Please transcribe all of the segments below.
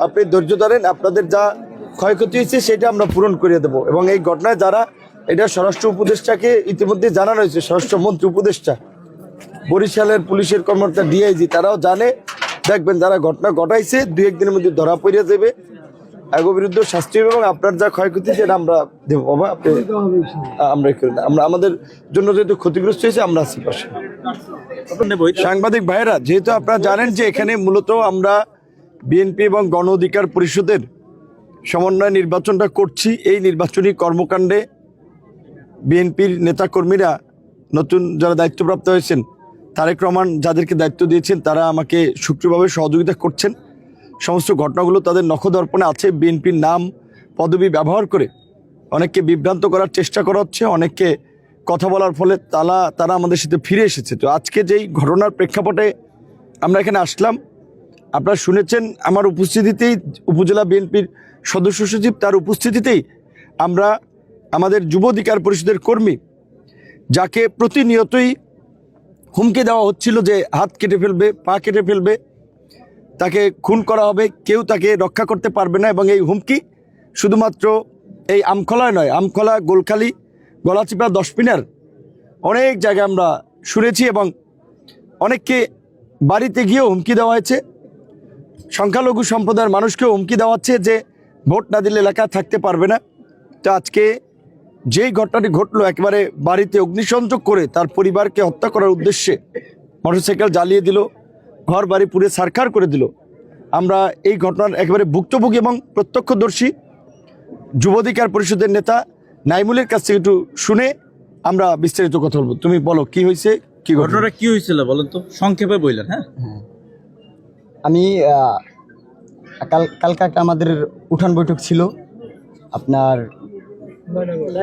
আপনি ধৈর্য ধরেন, আপনাদের যা ক্ষয়ক্ষতি হয়েছে সেটা আমরা পূরণ করে দেবো। এবং এই ঘটনায় যারা, এটা স্বরাষ্ট্র উপদেষ্টাকে ইতিমধ্যে জানানো হয়েছে, স্বরাষ্ট্রমন্ত্রী উপদেষ্টা, বরিশালের পুলিশের কর্মকর্তা ডিআইজি, তারাও জানে। দেখবেন যারা ঘটনা ঘটাইছে 2-1 দিনের মধ্যে ধরা পড়ে যাবে, এগো বিরুদ্ধে শাস্তি হবে। এবং আপনার যা ক্ষয়ক্ষতি সেটা আমরা দেবো বাবা, আপনি আমরা আমাদের জন্য যেহেতু ক্ষতিগ্রস্ত হয়েছে আমরা আছি পাশে। সাংবাদিক ভাইয়েরা, যেহেতু আপনারা জানেন যে এখানে মূলত আমরা বিএনপি এবং গণ অধিকার পরিষদের সমন্বয় নির্বাচনটা করছি। এই নির্বাচনী কর্মকাণ্ডে বিএনপির নেতাকর্মীরা, নতুন যারা দায়িত্বপ্রাপ্ত হয়েছেন, তারেক রহমান যাদেরকে দায়িত্ব দিয়েছেন, তারা আমাকে সক্রিয়ভাবে সহযোগিতা করছেন। সমস্ত ঘটনাগুলো তাদের নখদর্পণে আছে। বিএনপির নাম পদবি ব্যবহার করে অনেককে বিভ্রান্ত করার চেষ্টা করা হচ্ছে, অনেককে কথা বলার ফলে তারা আমাদের সাথে ফিরে এসেছে। তো আজকে যেই ঘটনার প্রেক্ষাপটে আমরা এখানে আসলাম, আপনারা শুনেছেন আমার উপস্থিতিতেই, উপজেলা বিএনপির সদস্য সচিব তার উপস্থিতিতেই আমরা আমাদের যুব অধিকার পরিষদের কর্মী, যাকে প্রতিনিয়তই হুমকি দেওয়া হচ্ছিল যে হাত কেটে ফেলবে, পা কেটে ফেলবে, তাকে খুন করা হবে, কেউ তাকে রক্ষা করতে পারবে না। এবং এই হুমকি শুধুমাত্র এই আমখলায় নয়, আমখলা, গোলখালি, গলাচিপা, 10 মিনার অনেক জায়গায় আমরা শুনেছি। এবং অনেককে বাড়িতে গিয়েও হুমকি দেওয়া হয়েছে। সংখ্যালঘু সম্প্রদায়ের মানুষকেও হুমকি দেওয়া হচ্ছে যে ভোট না দিলে এলাকায় থাকতে পারবে না। তো আজকে যেই ঘটনাটি ঘটলো, একেবারে বাড়িতে অগ্নিসংযোগ করে তার পরিবারকে হত্যা করার উদ্দেশ্যে মোটরসাইকেল জ্বালিয়ে দিল, ঘর বাড়ি পুড়ে ছারখার করে দিল। আমরা এই ঘটনার একেবারে ভুক্তভোগী এবং প্রত্যক্ষদর্শী যুব অধিকার পরিষদের নেতা নাইমুলের কাছ থেকে একটু শুনে আমরা বিস্তারিত কথা বলবো। তুমি বলো কি হয়েছে, কি ঘটনাটা কি হয়েছিল বলেন তো, সংক্ষেপে বললেন। হ্যাঁ, আমি কালকে একটা আমাদের উঠান বৈঠক ছিল আপনার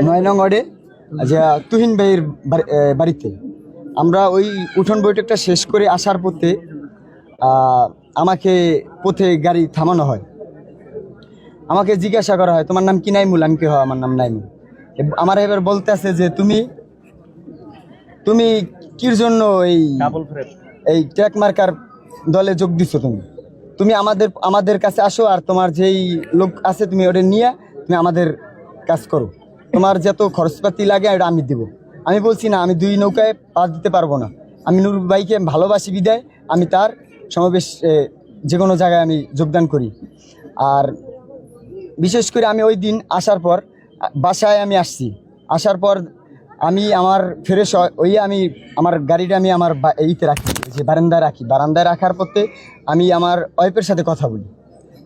9 নং ওয়ার্ডে, যে তুহিন ভাইয়ের বাড়িতে। আমরা ওই উঠান বৈঠকটা শেষ করে আসার পথে আমাকে পথে গাড়ি থামানো হয়। আমাকে জিজ্ঞাসা করা হয়, তোমার নাম কি? নাইমুল। আমি কি? হয়, আমার নাম নাইমুল। আমার এবার বলতে আছে যে তুমি কির জন্য এই ট্র্যাক মার্কার দলে যোগ দিচ্ছ? তুমি আমাদের কাছে আসো, আর তোমার যেই লোক আছে তুমি ওটা নিয়ে তুমি আমাদের কাজ করো, তোমার যত খরচপাতি লাগে এটা আমি দিব। আমি বলছি না, আমি 2 নৌকায় পাস দিতে পারবো না। আমি নুর ভাইকে ভালোবাসি বিদায় আমি তার সমাবেশ যে কোনো জায়গায় আমি যোগদান করি। আর বিশেষ করে আমি ওই দিন আসার পর বাসায় আমি আসছি, আসার পর আমি আমার ফ্রেশ আমি আমার গাড়িটা আমি আমার এইতে রাখি, যে বারান্দায় রাখি। বারান্দায় রাখার পথে আমি আমার ওয়াইফের সাথে কথা বলি।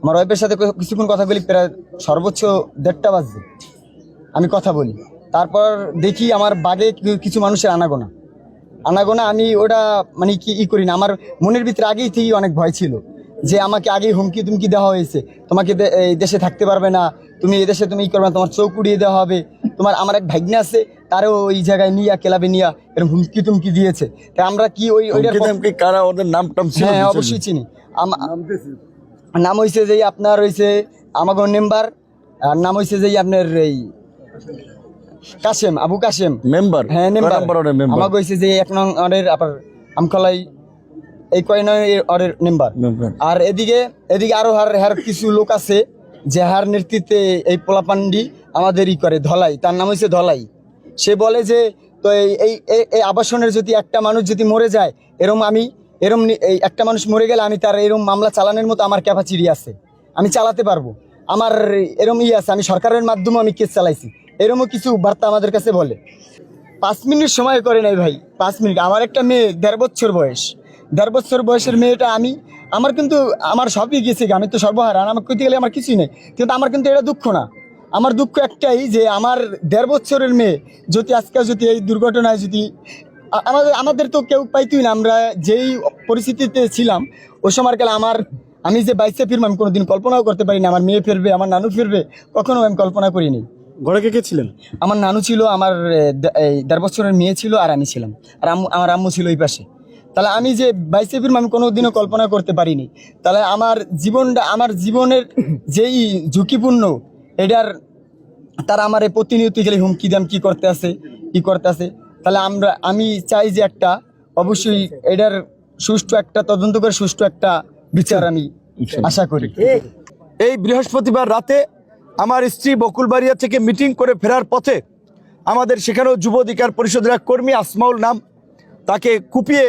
আমার ওয়াইফের সাথে কিছুক্ষণ কথা বলি, প্রায় সর্বোচ্চ 1:30 বাজে আমি কথা বলি। তারপর দেখি আমার বাগে কিছু মানুষের আনাগোনা। আমি ওটা মানে কি করি না, আমার মনের ভিতরে আগেই থেকেই অনেক ভয় ছিল যে আমাকে আগেই হুমকি তুমকি দেওয়া হয়েছে, তোমাকে এই দেশে থাকতে পারবে না, তুমি এই দেশে তুমি করবে না, তোমার চোখ উড়িয়ে দেওয়া হবে। আমার এক ভাগ্নে আছে, তারও ওই জায়গায় নিয়ে ক্লাবে নিয়ে এরকম হুমকি তুমকি দিয়েছে। তাই আমরা কি কারা, ওদের নাম টাম? হ্যাঁ, অবশ্যই চিনি। নাম হয়েছে যে আপনার হয়েছে আমাগো মেম্বার, আর নাম হয়েছে যে আপনার এই কাশেম, আবু কাশেম মেম্বার। হ্যাঁ, মেম্বার। আমাকে হয়েছে যে 1 নং ওয়ার্ডের আপনার আমখলাই এই কয় নং ওয়ার্ডের মেম্বার। আর এদিকে আরো হার কিছু লোক আছে যে হার নেতৃত্বে এই পোলাপান্ডি আমাদের করে ধলাই, তার নাম হয়েছে ধলাই। সে বলে যে তো এই আবাসনের যদি একটা মানুষ যদি মরে যায়, এরম এই একটা মানুষ মরে গেলে আমি তার এরম মামলা চালানোর মতো আমার ক্যাপাসিটি আছে, আমি চালাতে পারবো, আমার এরম আছে, আমি সরকারের মাধ্যমে আমি কেস চালাইছি, এরমও কিছু বার্তা আমাদের কাছে বলে। 5 মিনিট সময় করে নাই ভাই, 5 মিনিট। আমার একটা মেয়ে 1.5 বছর বয়স, 1.5 বছর বয়সের মেয়েটা আমার কিন্তু আমার সবই গেছে, আমি তো সর্বহারা, আমার কইতে গেলে আমার কিছুই নেই। কিন্তু আমার কিন্তু এটা দুঃখ না, আমার দুঃখ একটাই যে আমার 1.5 বছরের মেয়ে যদি আজকে যদি এই দুর্ঘটনায় যদি আমাদের তো কেউ পাইতই না। আমরা যেই পরিস্থিতিতে ছিলাম ওই সময়কালে আমি যে বাইসে ফিরবো আমি কোনোদিন কল্পনাও করতে পারি না। আমার মেয়ে ফিরবে, আমার নানু ফিরবে, কখনো আমি কল্পনা করিনি। ঘরে কে ছিলেন? আমার নানু ছিল, আমার 1.5 বছরের মেয়ে ছিল, আর আমি ছিলাম, আর আমার আম্মু ছিল এই পাশে। তাহলে আমি যে বাইসে ফিরবো আমি কোনোদিনও কল্পনা করতে পারিনি। তাহলে আমার জীবনের যেই ঝুঁকিপূর্ণ এটার তারা আমার এই প্রতিনিয়ত গেলে হুমকি দাম কি করতে আছে। তাহলে আমি চাই যে একটা অবশ্যই এটার সুষ্ঠু একটা তদন্ত করে সুষ্ঠু একটা বিচার আমি আশা করি। এই বৃহস্পতিবার রাতে আমার স্ত্রী বকুলবাড়িয়া থেকে মিটিং করে ফেরার পথে আমাদের সেখানেও যুব অধিকার পরিষদের এক কর্মী আসমাউল নাম তাকে কুপিয়ে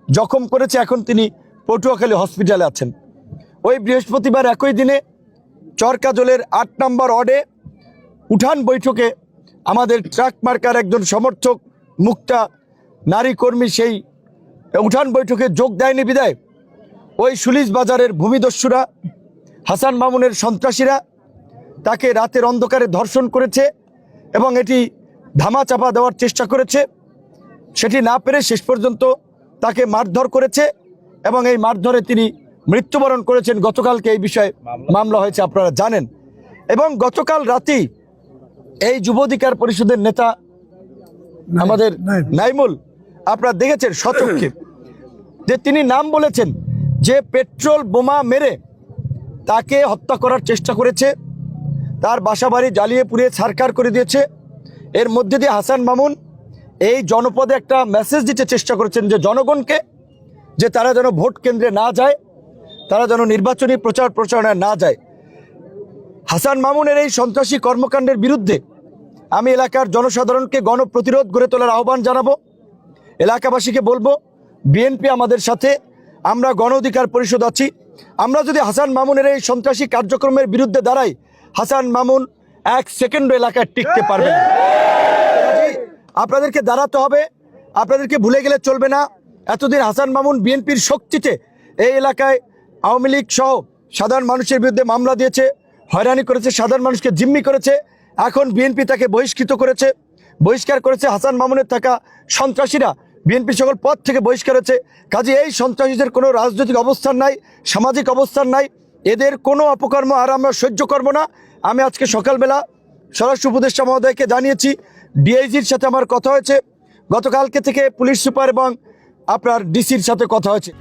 জখম করেছে। এখন তিনি পটুয়াখালী হসপিটালে আছেন। ওই বৃহস্পতিবার একই দিনে চরকাজলের 8 নম্বর ওয়ার্ডে উঠান বৈঠকে আমাদের ট্রাক মার্কার একজন সমর্থক মুক্তা নারী কর্মী সেই উঠান বৈঠকে যোগ দেয়নি বিদায় ওই সুলিশ বাজারের ভূমিদস্যুরা হাসান মামুনের সন্ত্রাসীরা তাকে রাতের অন্ধকারে ধর্ষণ করেছে এবং এটি ধামাচাপা দেওয়ার চেষ্টা করেছে। সেটি না পেরে শেষ পর্যন্ত তাকে মারধর করেছে এবং এই মারধরে তিনি মৃত্যুবরণ করেছেন। গতকালকে এই বিষয়ে মামলা হয়েছে, আপনারা জানেন। এবং গতকাল রাতেই এই যুব অধিকার পরিষদের নেতা আমাদের নাইমুল, আপনারা দেখেছেন শতককে, যে তিনি নাম বলেছেন যে পেট্রোল বোমা মেরে তাকে হত্যা করার চেষ্টা করেছে, তার বাসাবাড়ি জ্বালিয়ে পুড়িয়ে ছারখার করে দিয়েছে। এর মধ্যে দিয়ে হাসান মামুন এই জনপদে একটা মেসেজ দিতে চেষ্টা করেছেন যে জনগণকে, যে তারা যেন ভোট কেন্দ্রে না যায়, তারা যেন নির্বাচনী প্রচার প্রচারণায় না যায়। হাসান মামুনের এই সন্ত্রাসী কর্মকাণ্ডের বিরুদ্ধে আমি এলাকার জনসাধারণকে গণপ্রতিরোধ গড়ে তোলার আহ্বান জানাবো। এলাকাবাসীকে বলবো বিএনপি আমাদের সাথে, আমরা গণ অধিকার পরিষদ আছি। আমরা যদি হাসান মামুনের এই সন্ত্রাসী কার্যক্রমের বিরুদ্ধে দাঁড়াই, হাসান মামুন 1 সেকেন্ড এলাকায় টিকতে পারবে না। আপনাদেরকে দাঁড়াতে হবে, আপনাদেরকে ভুলে গেলে চলবে না। এতদিন হাসান মামুন বিএনপির শক্তিতে এই এলাকায় আওয়ামী লীগ সহ সাধারণ মানুষের বিরুদ্ধে মামলা দিয়েছে, হয়রানি করেছে, সাধারণ মানুষকে জিম্মি করেছে। এখন বিএনপি তাকে বহিষ্কার করেছে। হাসান মামুনের থাকা সন্ত্রাসীরা বিএনপি সকল পদ থেকে বহিষ্কার হয়েছে। কাজে এই সন্ত্রাসীদের কোনো রাজনৈতিক অবস্থান নাই, সামাজিক অবস্থান নাই, এদের কোনো অপকর্ম আর আমরা সহ্য করব না। আমি আজকে সকালবেলা স্বরাষ্ট্র উপদেষ্টা মহোদয়কে জানিয়েছি, ডিআইজির সাথে আমার কথা হয়েছে, গতকালকে থেকে পুলিশ সুপার এবং আপনার ডিসির সাথে কথা হয়েছে।